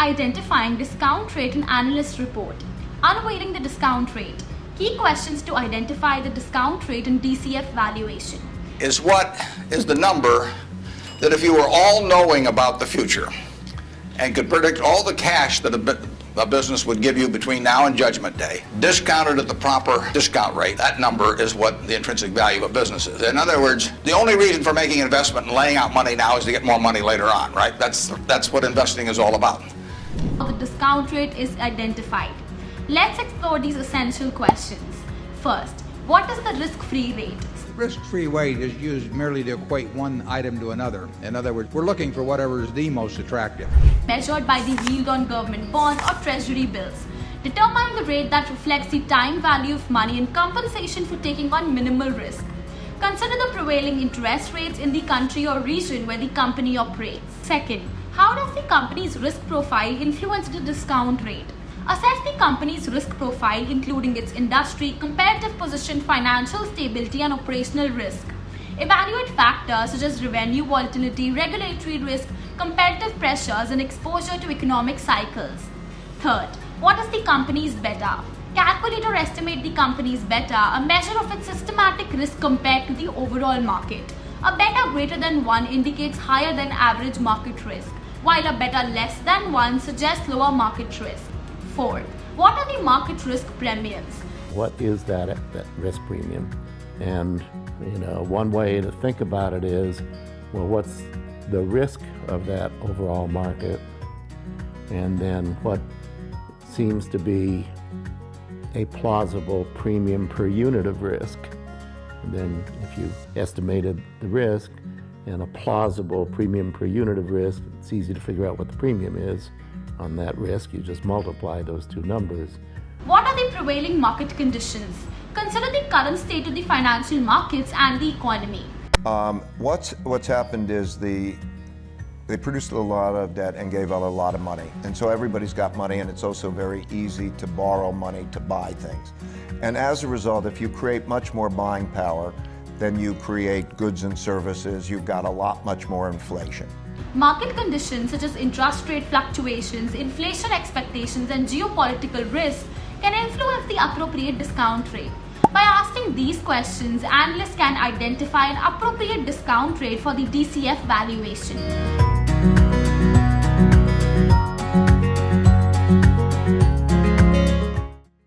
Identifying discount rate in analyst report. Unveiling the discount rate. Key questions to identify the discount rate in DCF valuation. What is the number that if you were all knowing about the future and could predict all the cash that a business would give you between now and Judgment Day, discounted at the proper discount rate, that number is what the intrinsic value of a business is. In other words, the only reason for making an investment and laying out money now is to get more money later on, right? That's what investing is all about. The discount rate is identified. Let's explore these essential questions. First, what is the risk-free rate? Risk-free rate is used merely to equate one item to another. In other words, we're looking for whatever is the most attractive. Measured by the yield on government bonds or treasury bills. Determine the rate that reflects the time value of money and compensation for taking on minimal risk. Consider the prevailing interest rates in the country or region where the company operates. Second, how does the company's risk profile influence the discount rate? Assess the company's risk profile, including its industry, competitive position, financial stability, and operational risk. Evaluate factors such as revenue volatility, regulatory risk, competitive pressures, and exposure to economic cycles. Third, what is the company's beta? Calculate or estimate the company's beta, a measure of its systematic risk compared to the overall market. A beta greater than 1 indicates higher than average market risk, while a beta less than 1 suggests lower market risk. Fourth, what are the market risk premiums? What is that risk premium? And one way to think about it is, well, what's the risk of that overall market? And then what seems to be a plausible premium per unit of risk. And then if you estimated the risk and a plausible premium per unit of risk, it's easy to figure out what the premium is on that risk. You just multiply those two numbers. What are the prevailing market conditions? Consider the current state of the financial markets and the economy. What's happened is they produced a lot of debt and gave out a lot of money. And so everybody's got money, and it's also very easy to borrow money to buy things. And as a result, if you create much more buying power, then you create goods and services, you've got much more inflation. Market conditions such as interest rate fluctuations, inflation expectations, and geopolitical risks can influence the appropriate discount rate. By asking these questions, analysts can identify an appropriate discount rate for the DCF valuation.